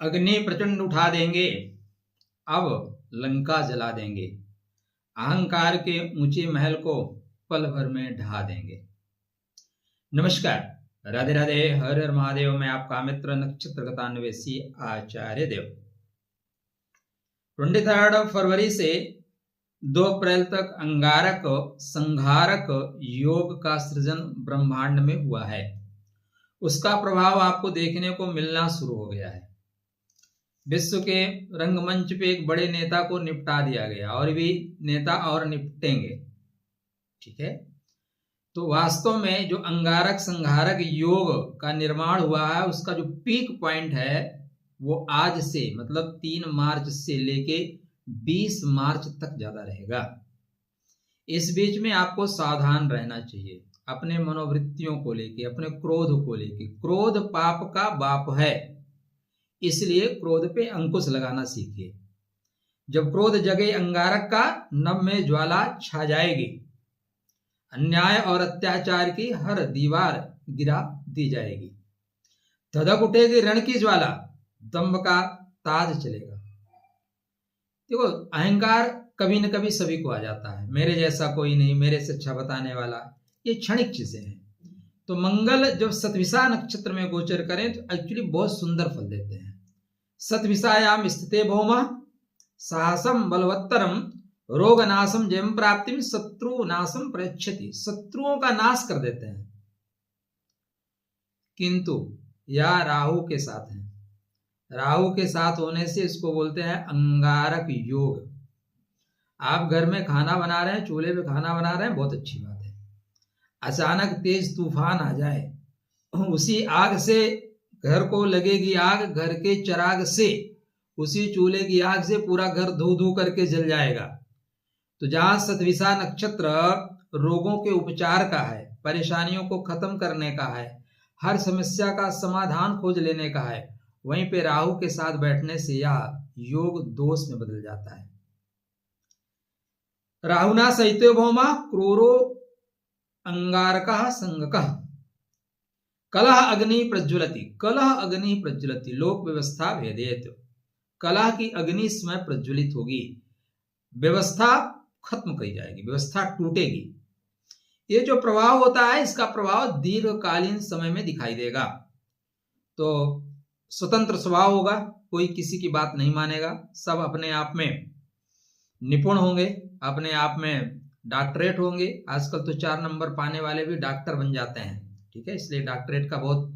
अग्नि प्रचंड उठा देंगे, अब लंका जला देंगे, अहंकार के ऊंचे महल को पल भर में ढहा देंगे। नमस्कार, राधे राधे, हर हर महादेव। मैं आपका मित्र नक्षत्र गतान्वेषी आचार्य देव। 23 फरवरी से 2 अप्रैल तक अंगारक संहारक योग का सृजन ब्रह्मांड में हुआ है। उसका प्रभाव आपको देखने को मिलना शुरू हो गया है। विश्व के रंगमंच पे एक बड़े नेता को निपटा दिया गया और भी नेता और निपटेंगे। ठीक है, तो वास्तव में जो अंगारक संहारक योग का निर्माण हुआ है उसका जो पीक पॉइंट है वो आज से मतलब 3 मार्च से लेके 20 मार्च तक ज्यादा रहेगा। इस बीच में आपको सावधान रहना चाहिए अपने मनोवृत्तियों को लेके, अपने क्रोध को लेके। क्रोध पाप का बाप है, इसलिए क्रोध पे अंकुश लगाना सीखिए। जब क्रोध जगे अंगारक का, नभ में ज्वाला छा जाएगी। अन्याय और अत्याचार की हर दीवार गिरा दी जाएगी। धधक उठेगी रण की ज्वाला, दंभ का ताज चलेगा। देखो, अहंकार कभी न कभी सभी को आ जाता है। मेरे जैसा कोई नहीं, मेरे से अच्छा बताने वाला, ये क्षणिक चीजें हैं। तो मंगल जब सतविसा नक्षत्र में गोचर करें तो एक्चुअली बहुत सुंदर फल देते हैं। सतविसायाम स्थिते भौमा साहसम बलवत्तरम रोगनाशम जयम प्राप्तिम शत्रु नाशम प्रयच्छति। शत्रुओं का नाश कर देते हैं। किंतु या राहु के साथ है। राहु के साथ होने से इसको बोलते हैं अंगारक योग। आप घर में खाना बना रहे हैं, चूल्हे पे खाना बना रहे हैं, बहुत अच्छी बात है। अचानक तेज तूफान आ जाए, उसी आग से घर को लगेगी आग, घर के चिराग से, उसी चूल्हे की आग से पूरा घर धू धू करके जल जाएगा। तो जहां सतविसा नक्षत्र रोगों के उपचार का है, परेशानियों को खत्म करने का है, हर समस्या का समाधान खोज लेने का है, वहीं पे राहु के साथ बैठने से यह योग दोष में बदल जाता है। राहुना सहितो भौमा क्रूरो अंगारकः संगकः कलह अग्नि प्रज्वलति। कलह अग्नि प्रज्वलति लोक व्यवस्था भेदेत। कलह की अग्नि इस समय प्रज्वलित होगी, व्यवस्था खत्म की जाएगी, व्यवस्था टूटेगी। ये जो प्रभाव होता है इसका प्रभाव दीर्घकालीन समय में दिखाई देगा। तो स्वतंत्र स्वभाव होगा, कोई किसी की बात नहीं मानेगा, सब अपने आप में निपुण होंगे, अपने आप में डॉक्टरेट होंगे। आजकल तो 4 नंबर पाने वाले भी डॉक्टर बन जाते हैं। ठीक है, इसलिए डॉक्टरेट का बहुत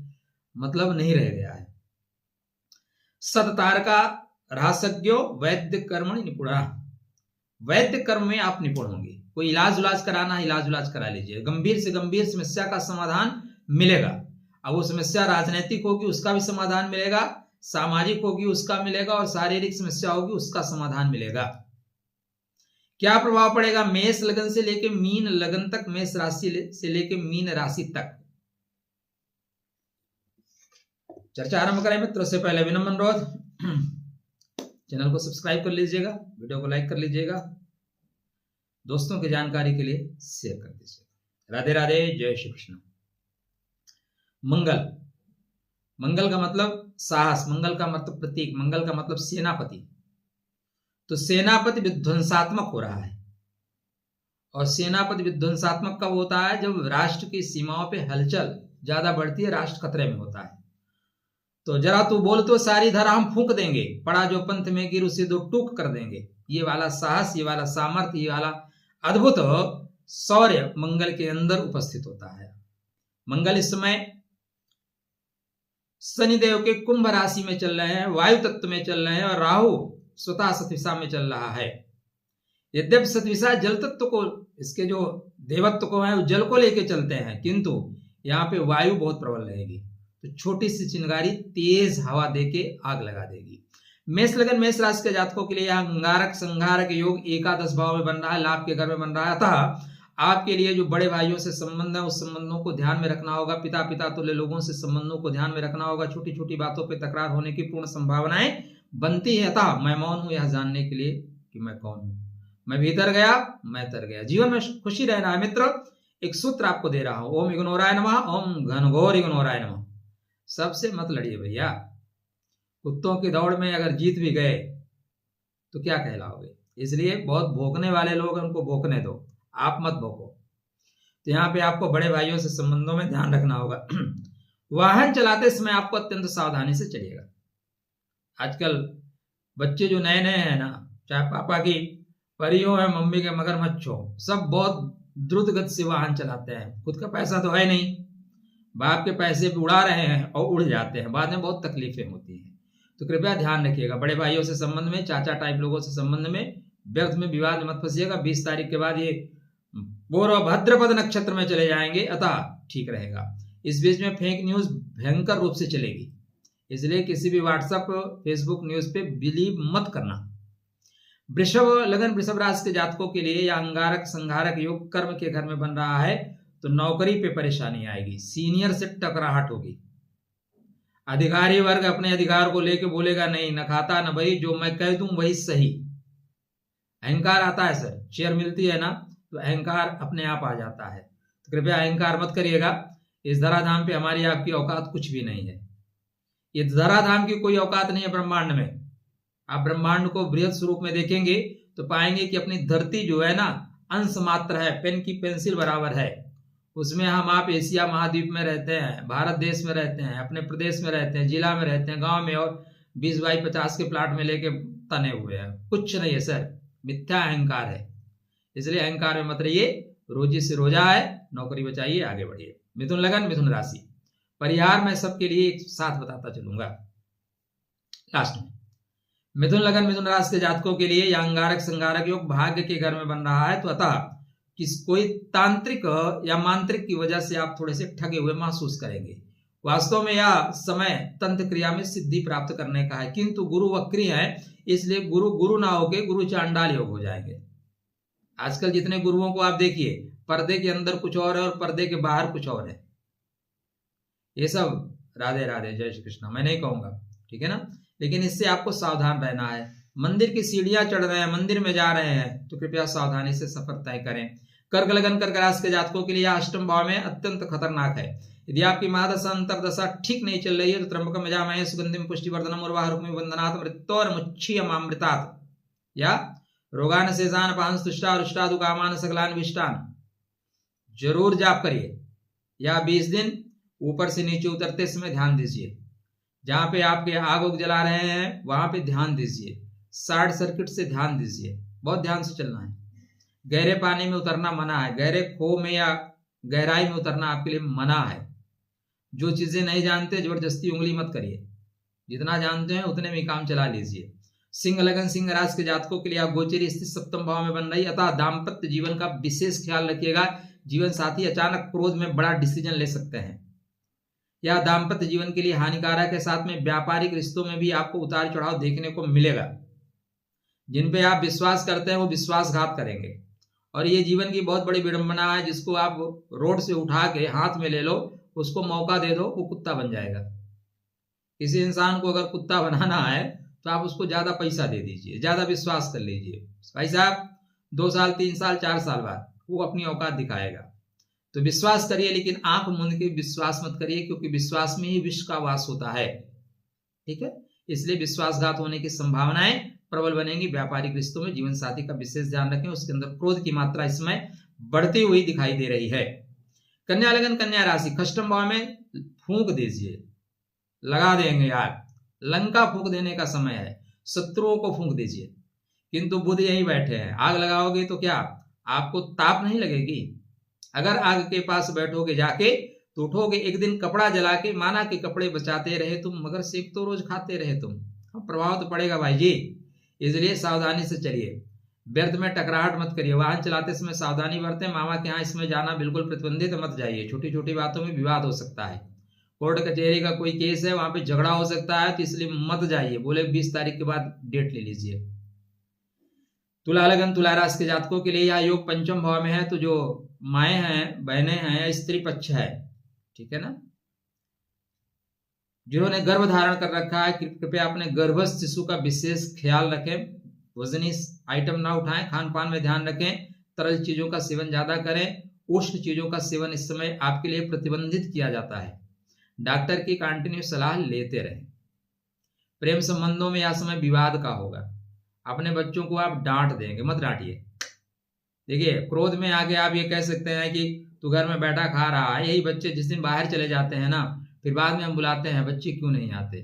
मतलब नहीं रह गया है। सततारका रहस्यो वैद्य कर्मणि निपुणा। वैद्य कर्म में आप निपुण होंगे। कोई इलाज कराना, इलाज करा लीजिए। गंभीर से गंभीर समस्या का समाधान मिलेगा। अब वो समस्या राजनीतिक होगी उसका भी समाधान मिलेगा, सामाजिक होगी उसका मिलेगा, और शारीरिक समस्या होगी उसका समाधान मिलेगा। क्या प्रभाव पड़ेगा? मेष लगन से लेके मीन लगन तक, मेष राशि से लेके मीन राशि तक। चर्चा आरंभ करें मित्रों से पहले विनम्र अनुरोध, चैनल को सब्सक्राइब कर लीजिएगा, वीडियो को लाइक कर लीजिएगा, दोस्तों की जानकारी के लिए शेयर कर दीजिएगा। राधे राधे, जय श्री कृष्ण। मंगल, मंगल का मतलब साहस, मंगल का मतलब प्रतीक, मंगल का मतलब सेनापति। तो सेनापति विध्वंसात्मक हो रहा है, और सेनापति विध्वंसात्मक कब होता है? जब राष्ट्र की सीमाओं पे हलचल ज्यादा बढ़ती है, राष्ट्र खतरे में होता है। तो जरा तू बोल तो सारी धरा हम फूंक देंगे, पड़ा जो पंथ में गिर उसे 2 टूक कर देंगे। ये वाला साहस, ये वाला सामर्थ्य, ये वाला अद्भुत शौर्य मंगल के अंदर उपस्थित होता है। मंगल इस समय शनिदेव के कुंभ राशि में चल रहे हैं, वायु तत्व में चल रहे हैं, और राहु स्वतः सतविसा में चल रहा है। यद्यपि सतविसा जल तत्व को, इसके जो देवत्व को है वो जल को लेके चलते हैं, किंतु यहाँ पे वायु बहुत प्रबल रहेगी। तो छोटी सी चिंगारी तेज हवा देके आग लगा देगी। मेष लगन मेष राशि के जातकों के लिए यहाँ अंगारक संहारक योग एकादश भाव में बन रहा है, लाभ के घर में बन रहा है। अतः आपके लिए जो बड़े भाइयों से संबंध है उस संबंधों को ध्यान में रखना होगा। पिता तुल्य लोगों से संबंधों को ध्यान में रखना होगा। छोटी छोटी बातों पर तकरार होने की पूर्ण संभावनाएं बनती है। अतः मैं मौन हूं यह जानने के लिए कि मैं कौन हूं। मैं भीतर गया, मैं तर गया। जीवन में खुशी रहना है मित्र। एक सूत्र आपको दे रहा हूं, ओम इग्नोराय नमः, ओम घनघोर इग्नोराय नमः। सबसे मत लड़िए भैया। कुत्तों की दौड़ में अगर जीत भी गए तो क्या कहलाओगे। इसलिए बहुत भौंकने वाले लोग हैं, उनको भौंकने दो, आप मत भौंको। तो यहाँ पे आपको बड़े भाइयों से संबंधों में ध्यान रखना होगा। वाहन चलाते समय आपको अत्यंत सावधानी से चलिएगा। आजकल बच्चे जो नए नए हैं ना, चाहे पापा की परियों है, मम्मी के मगरमच्छ हो, सब बहुत द्रुत गति से वाहन चलाते हैं। खुद का पैसा तो है नहीं, बाप के पैसे भी उड़ा रहे हैं और उड़ जाते हैं, बाद में बहुत तकलीफें होती हैं। तो कृपया ध्यान रखिएगा। बड़े भाइयों से संबंध में, चाचा टाइप लोगों से संबंध में व्यर्थ में विवाद में मत फंसिएगा। 20 तारीख के बाद ये पूर्व भद्रपद नक्षत्र में चले जाएंगे, अतः ठीक रहेगा। इस बीच में फेक न्यूज भयंकर रूप से चलेगी, इसलिए किसी भी व्हाट्सएप फेसबुक न्यूज पे बिलीव मत करना। वृषभ लगन, वृषभ राशि के जातकों के लिए या अंगारक संघारक योग कर्म के घर में बन रहा है तो नौकरी पे परेशानी आएगी, सीनियर से टकराहट होगी। अधिकारी वर्ग अपने अधिकार को लेके बोलेगा नहीं, न खाता न भाई, जो मैं कह दूं वही सही। अहंकार आता है सर, चेयर मिलती है ना तो अहंकार अपने आप आ जाता है। तो कृपया अहंकार मत करिएगा। इस धराधाम पे हमारी आपकी औकात कुछ भी नहीं है। ये धराधाम की कोई औकात नहीं है ब्रह्मांड में। आप ब्रह्मांड को बृहद स्वरूप में देखेंगे तो पाएंगे कि अपनी धरती जो है ना अंश मात्र है, पेन की पेंसिल बराबर है। उसमें हम आप एशिया महाद्वीप में रहते हैं, भारत देश में रहते हैं, अपने प्रदेश में रहते हैं, जिला में रहते हैं, गांव में, और 20 बाई 50 के प्लाट में लेके तने हुए हैं। कुछ नहीं है सर, मिथ्या अहंकार है। इसलिए अहंकार में मत रहिए। रोजी से रोजा है, नौकरी बचाइए, आगे बढ़िए। मिथुन लगन, मिथुन राशि, परिहार मैं सबके लिए एक साथ बताता चलूंगा लास्ट में। मिथुन लगन, मिथुन राशि के जातकों के लिए या अंगारक संगारक योग भाग्य के घर में बन रहा है तो अतः कोई तांत्रिक या मांत्रिक की वजह से आप थोड़े से ठगे हुए महसूस करेंगे। वास्तव में यह समय तंत्र क्रिया में सिद्धि प्राप्त करने का है, किंतु गुरु वक्री है, इसलिए गुरु ना होके गुरु चांडाल योग हो जाएंगे। आजकल जितने गुरुओं को आप देखिए, पर्दे के अंदर कुछ और है और पर्दे के बाहर कुछ और है। ये सब राधे राधे, जय श्री कृष्ण मैं नहीं कहूंगा, ठीक है ना, लेकिन इससे आपको सावधान रहना है। मंदिर की सीढ़ियां चढ़ रहे हैं, मंदिर में जा रहे हैं तो कृपया सावधानी से सफर तय करें। कर्क लगन, कर्क राशि के जातकों के लिए अष्टम भाव में अत्यंत खतरनाक है। यदि आपकी महादशा अंतरदशा ठीक नहीं चल रही है तो त्र्यंबकम यजामहे सुगंधिम पुष्टिवर्धनम उर्वारुकमिव वंदनात् मृत्योर्मुच्यमामृतात् या रोगान शेषान पांस तुष्टा रुष्टादु कामान सकलान विष्टान जरूर जाप करिए। या 20 दिन ऊपर से नीचे उतरते समय ध्यान दीजिए। जहां पे आपके आग उग जला रहे हैं वहां पे ध्यान दीजिए। शॉर्ट सर्किट से ध्यान दीजिए, बहुत ध्यान से चलना है। गहरे पानी में उतरना मना है, गहरे खो में या गहराई में उतरना आपके लिए मना है। जो चीजें नहीं जानते जबरदस्ती उंगली मत करिए, जितना जानते हैं उतने में काम चला लीजिए। सिंह लगन, सिंह राशि के जातकों के लिए आप गोचरी स्थिति सप्तम भाव में बन रही, अतः दाम्पत्य जीवन का विशेष ख्याल रखिएगा। जीवन साथी अचानक क्रोध में बड़ा डिसीजन ले सकते हैं, यह दाम्पत्य जीवन के लिए हानिकारक है। साथ में व्यापारिक रिश्तों में भी आपको उतार चढ़ाव देखने को मिलेगा। जिन पे आप विश्वास करते हैं वो विश्वासघात करेंगे, और ये जीवन की बहुत बड़ी विडंबना है। जिसको आप रोड से उठा के हाथ में ले लो, उसको मौका दे दो, वो कुत्ता बन जाएगा। किसी इंसान को अगर कुत्ता बनाना है तो आप उसको ज्यादा पैसा दे दीजिए, ज्यादा विश्वास कर लीजिए। भाई साहब 2 साल 3 साल 4 साल बाद वो अपनी औकात दिखाएगा। तो विश्वास करिए, लेकिन आंख मूंद के विश्वास मत करिए, क्योंकि विश्वास में ही विष का वास होता है, ठीक है। इसलिए विश्वासघात होने की संभावनाएं प्रबल बनेंगी। व्यापारिक रिश्तों में जीवन साथी का विशेष ध्यान रखें, उसके अंदर क्रोध की मात्रा इस समय बढ़ती हुई दिखाई दे रही है। कन्या लगन, कन्या राशि, खष्टम भाव में फूंक दीजिए, लगा देंगे यार, लंका फूंक देने का समय है। शत्रुओं को फूंक दीजिए, किंतु बुध यहीं बैठे हैं। आग लगाओगे तो क्या आपको ताप नहीं लगेगी? अगर आग के पास बैठोगे जाके तो उठोगे एक दिन कपड़ा जला के, माना कि कपड़े बचाते रहे तुम मगर सेक तो रोज खाते रहे तुम। प्रभाव तो पड़ेगा भाई जी, इसलिए सावधानी से चलिए। व्यर्थ में टकराहट मत करिए। वाहन चलाते समय सावधानी बरतें। मामा के यहाँ इसमें जाना बिल्कुल प्रतिबंधित मत जाइए। छोटी छोटी बातों में विवाद हो सकता है। कोर्ट कचहरी का कोई केस है, वहां पे झगड़ा हो सकता है, तो इसलिए मत जाइए। बोले 20 तारीख के बाद डेट ले लीजिए। तुला लगन, तुला राशि के जातकों के लिए यह योग पंचम भाव में है, तो जो माएँ हैं, बहनें हैं या स्त्री पक्ष है, ठीक है ना, जिन्होंने गर्भ धारण कर रखा है, कृपया अपने गर्भस्थ शिशु का विशेष ख्याल रखें। वजनी आइटम ना उठाएं, खान पान में ध्यान रखें, तरल चीजों का सेवन ज्यादा करें। उष्ण चीजों का सेवन इस समय आपके लिए प्रतिबंधित किया जाता है। डॉक्टर की कंटिन्यू सलाह लेते रहें। प्रेम संबंधों में यह समय विवाद का होगा। अपने बच्चों को आप डांट देंगे, मत डांटिए। देखिए, क्रोध में आके आप ये कह सकते हैं कि तू घर में बैठा खा रहा है। यही बच्चे जिस दिन बाहर चले जाते हैं ना, फिर बाद में हम बुलाते हैं बच्चे क्यों नहीं आते,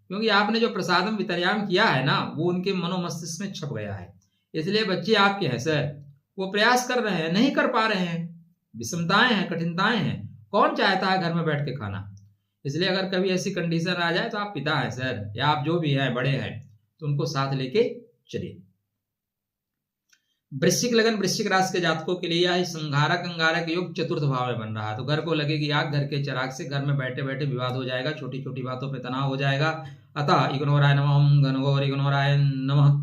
क्योंकि आपने जो प्रसादम वितर्याम किया है ना, वो उनके मनोमस्तिष्क में छप गया है। इसलिए बच्चे आपके हैं सर, वो प्रयास कर रहे हैं, नहीं कर पा रहे हैं, विषमताएं हैं, कठिनताएं हैं। कौन चाहता है घर में बैठ के खाना? इसलिए अगर कभी ऐसी कंडीशन आ जाए तो आप पिता हैं सर, या आप जो भी हैं बड़े हैं, तो उनको साथ लेके चलिए। वृश्चिक लगन वृश्चिक राशि के जातकों के लिए यह संघारक अंगारक योग चतुर्थ भाव में बन रहा है। तो घर को लगेगी आग, घर के चिराग से घर में बैठे बैठे विवाद हो जाएगा, छोटी छोटी बातों पे तनाव हो जाएगा। अतः इग्नोराय नमः, घनघोर इग्नोराय नमः।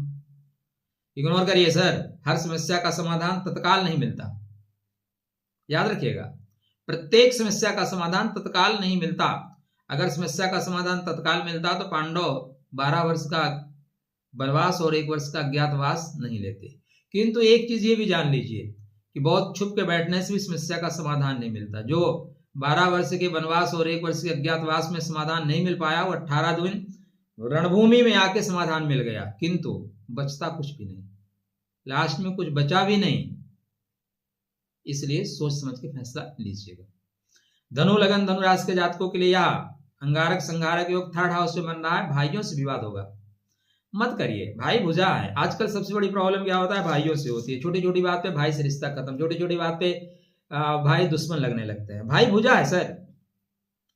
इग्नोर करिए सर, हर समस्या का समाधान तत्काल नहीं मिलता, याद रखिएगा। प्रत्येक समस्या का समाधान तत्काल नहीं मिलता। अगर समस्या का समाधान तत्काल मिलता तो पांडव 12 वर्ष का वनवास और 1 वर्ष का अज्ञातवास नहीं लेते। किंतु एक चीज ये भी जान लीजिए कि बहुत छुप के बैठने से भी समस्या का समाधान नहीं मिलता। जो 12 वर्ष के वनवास और 1 वर्ष के अज्ञातवास में समाधान नहीं मिल पाया, वो 18 दिन रणभूमि में आके समाधान मिल गया, किंतु बचता कुछ भी नहीं, लास्ट में कुछ बचा भी नहीं। इसलिए सोच समझ के फैसला लीजिएगा। धनु लगन धनु राशि के जातकों के लिए यह अंगारक संगारक योग 3rd हाउस में बन रहा है। भाइयों से विवाद होगा, मत करिए। भाई भुजा है। आजकल सबसे बड़ी प्रॉब्लम क्या होता है? भाइयों से होती है। छोटी छोटी बात पे भाई से रिश्ता खत्म, छोटी छोटी बात पे भाई दुश्मन लगने लगते हैं। भाई भुजा है सर।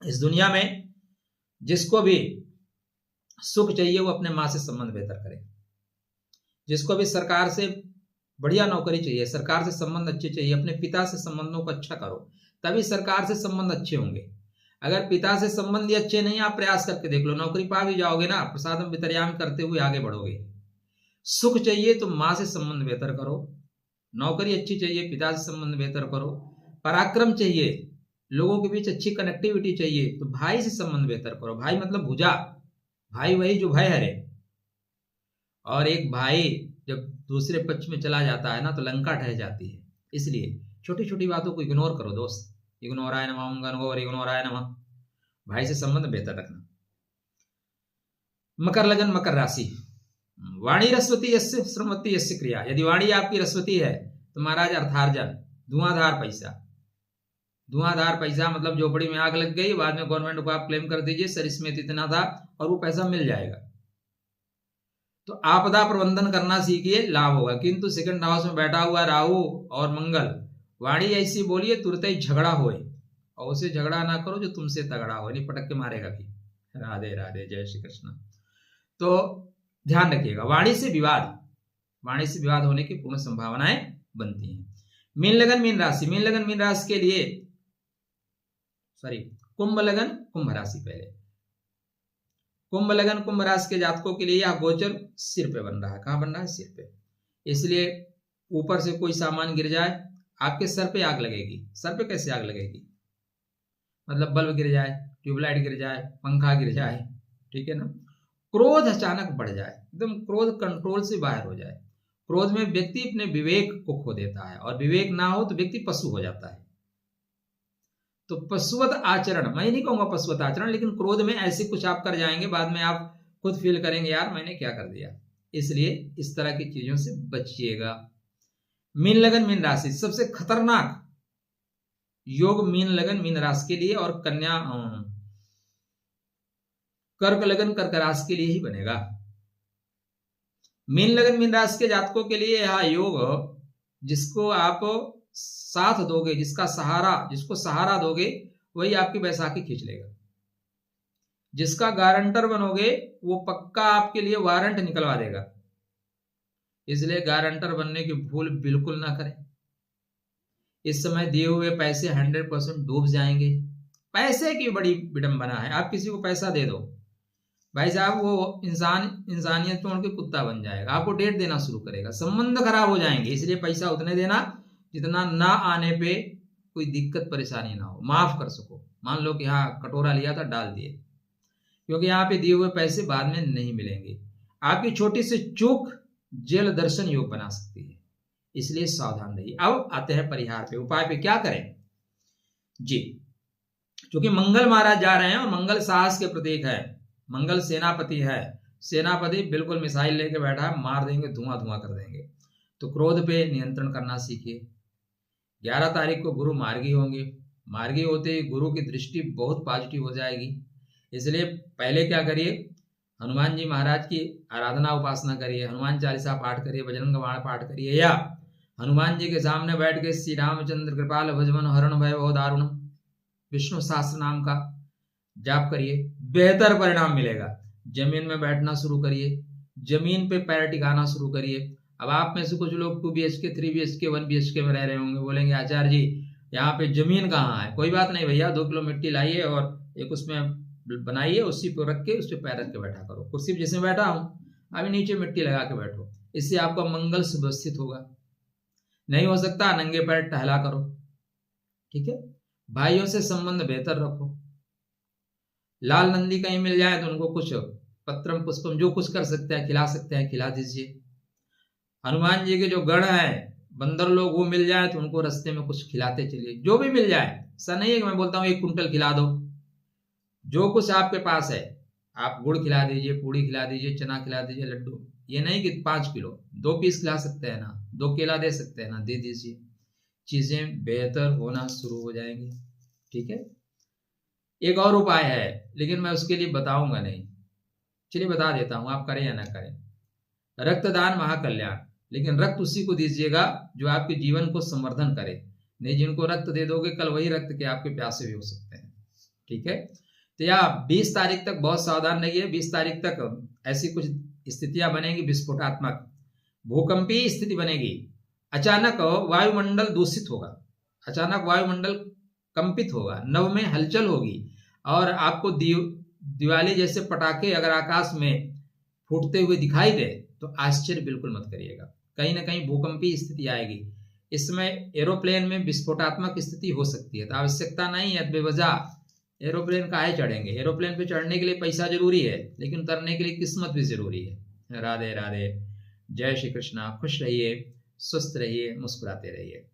इस दुनिया में जिसको भी सुख चाहिए वो अपने माँ से संबंध बेहतर करे। जिसको भी सरकार से बढ़िया नौकरी चाहिए, सरकार से संबंध अच्छे चाहिए, अपने पिता से संबंधों को अच्छा करो, तभी सरकार से संबंध अच्छे होंगे। अगर पिता से संबंध ही अच्छे नहीं, आप प्रयास करके देख लो, नौकरी पा भी जाओगे ना, प्रसादम वितर्याम करते हुए आगे बढ़ोगे। सुख चाहिए तो माँ से संबंध बेहतर करो, नौकरी अच्छी चाहिए पिता से संबंध बेहतर करो, पराक्रम चाहिए, लोगों के बीच अच्छी कनेक्टिविटी चाहिए तो भाई से संबंध बेहतर करो। भाई मतलब भुजा, भाई वही जो भय हरे। और एक भाई जब दूसरे पक्ष में चला जाता है ना तो लंका ढह जाती है। इसलिए छोटी छोटी बातों को इग्नोर करो दोस्त। इग्नोराय नमः, घनघोर इग्नोराय नमः। भाई से संबंध बेहतर रखना। मकर लगन मकर राशि। वाणी रस्वती यस्य श्रमवती यस्य क्रिया। यदि वाणी आपकी रस्वती है तो महाराज अर्थार्जन, धुआंधार पैसा। धुआंधार पैसा मतलब झोपड़ी में आग लग गई, बाद में गवर्नमेंट को आप क्लेम कर दीजिए सर इसमें इतना था, और वो पैसा मिल जाएगा। तो आपदा प्रबंधन करना सीखिए, लाभ होगा। किंतु 2nd हाउस में बैठा हुआ राहु और मंगल, वाणी ऐसी बोलिए तुरंत ही झगड़ा होए, और उसे झगड़ा ना करो जो तुमसे तगड़ा हो, नहीं पटक के मारेगा भी। राधे राधे, जय श्री कृष्ण। तो ध्यान रखिएगा, वाणी से विवाद होने की पूर्ण संभावनाएं बनती हैं। मीन लगन मीन राशि। मीन लगन मीन राशि के लिए कुंभ लगन कुंभ राशि। पहले कुंभ लगन कुंभ राशि के जातकों के लिए यह गोचर सिर पे बन रहा है। कहां बन रहा है? सिर पे। इसलिए ऊपर से कोई सामान गिर जाए, आपके सर पे आग लगेगी। सर पे कैसे आग लगेगी? मतलब बल्ब गिर जाए, ट्यूबलाइट गिर जाए, पंखा गिर जाए, ठीक है ना। क्रोध अचानक बढ़ जाए, एकदम क्रोध कंट्रोल से बाहर हो जाए। क्रोध में व्यक्ति अपने विवेक को खो देता है, और विवेक ना हो तो व्यक्ति पशु हो जाता है। तो पशुवत आचरण, मैं नहीं कहूंगा पशुवत आचरण, लेकिन क्रोध में ऐसे कुछ आप कर जाएंगे, बाद में आप खुद फील करेंगे यार मैंने क्या कर दिया। इसलिए इस तरह की चीजों से बचिएगा। मीन लगन मीन राशि, सबसे खतरनाक योग मीन लगन मीन राशि के लिए, और कन्या कर्क लगन कर्क राशि के लिए ही बनेगा। मीन लगन मीन राशि के जातकों के लिए यह योग, जिसको आप साथ दोगे, जिसको सहारा दोगे, वही आपकी बैसाखी खींच लेगा। जिसका गारंटर बनोगे वो पक्का आपके लिए वारंट निकलवा देगा। इसलिए गारंटर बनने की भूल बिल्कुल ना करें। इस समय दिए हुए पैसे 100% डूब जाएंगे। पैसे की बड़ी विडंबना है। आप किसी को पैसा दे दो, भाई साहब वो इंसानियत छोड़ के कुत्ता बन जाएगा, आपको डेट देना शुरू करेगा, संबंध खराब हो जाएंगे। इसलिए पैसा उतने देना जितना ना आने पे कोई दिक्कत परेशानी ना हो, माफ कर सको। मान लो कि हाँ कटोरा लिया था डाल दिए, क्योंकि यहाँ पे दिए हुए पैसे बाद में नहीं मिलेंगे। आपकी छोटी सी चूक जेल दर्शन योग बना सकती है, इसलिए सावधान रहिए। अब आते हैं परिहार पे। उपाय पे क्या करें जी? क्योंकि मंगल महाराज जा रहे हैं और मंगल साहस के प्रतीक है, मंगल सेनापति है, सेनापति बिल्कुल मिसाइल लेके बैठा है, मार देंगे, धुआं धुआं कर देंगे। तो क्रोध पे नियंत्रण करना सीखिए। 11 तारीख को गुरु मार्गी होंगे। मार्गी होते ही गुरु की दृष्टि बहुत पॉजिटिव हो जाएगी। इसलिए पहले क्या करिए, हनुमान जी महाराज की आराधना उपासना करिए, हनुमान चालीसा पाठ करिए, बजरंग बाण पाठ करिए, या हनुमान जी के सामने बैठ के श्री रामचंद्र कृपाल भजमन हरण भय बहुत दारुणम विष्णु सहस्त्र नाम का जाप करिए, बेहतर परिणाम मिलेगा। जमीन में बैठना शुरू करिए, जमीन पे पैर टिकाना शुरू करिए। अब आप में से कुछ लोग 2 BHK 3 BHK 1 BHK में रह रहे होंगे, बोलेंगे आचार्य जी यहाँ पे जमीन कहाँ है। कोई बात नहीं भैया, 2 किलो मिट्टी लाइए और एक उसमें बनाइए, उसी पर रख के उस पर पैर रख के बैठा करो। कुर्सी पर जिसमें बैठा हूँ अभी नीचे मिट्टी लगा के बैठो, इससे आपका मंगल सुव्यवस्थित होगा। नहीं हो सकता नंगे पैर टहला करो, ठीक है। भाइयों से संबंध बेहतर रखो। लाल नंदी कहीं मिल जाए तो उनको कुछ पत्रम पुष्पम जो कुछ कर सकते हैं खिला सकते हैं, खिला दीजिए। हनुमान जी के जो गण हैं बंदर लोग, वो मिल जाए तो उनको रास्ते में कुछ खिलाते चलिए, जो भी मिल जाए। ऐसा नहीं है कि मैं बोलता हूँ 1 कुंटल खिला दो, जो कुछ आपके पास है आप गुड़ खिला दीजिए, पूड़ी खिला दीजिए, चना खिला दीजिए, लड्डू। ये नहीं कि 5 किलो, 2 पीस खिला सकते हैं ना, 2 केला दे सकते हैं ना, दे दीजिए। चीजें बेहतर होना शुरू हो जाएंगी, ठीक है। एक और उपाय है लेकिन मैं उसके लिए बताऊंगा नहीं, चलिए बता देता हूं, आप करें या ना करें। रक्तदान महाकल्याण, लेकिन रक्त उसी को दीजिएगा जो आपके जीवन को संवर्धन करे। नहीं जिनको रक्त दे दोगे कल वही रक्त के आपके प्यासे भी हो सकते हैं, ठीक है। तो या 20 तारीख तक बहुत सावधान रहिए। 20 तारीख तक ऐसी कुछ स्थितियां बनेगी, विस्फोटात्मक भूकंपीय स्थिति बनेगी। अचानक वायुमंडल दूषित होगा, अचानक वायुमंडल कंपित होगा, नभ में हलचल होगी और आपको दिवाली जैसे पटाखे अगर आकाश में फूटते हुए दिखाई दे तो आश्चर्य बिल्कुल मत करिएगा, कहीं ना कहीं भूकंपीय स्थिति आएगी। इसमें एरोप्लेन में विस्फोटात्मक स्थिति हो सकती है, तो आवश्यकता नहीं है बेवजह एरोप्लेन काहे चढ़ेंगे। एरोप्लेन पे चढ़ने के लिए पैसा जरूरी है, लेकिन उतरने के लिए किस्मत भी जरूरी है। राधे राधे, जय श्री कृष्णा। खुश रहिए, स्वस्थ रहिए, मुस्कुराते रहिए।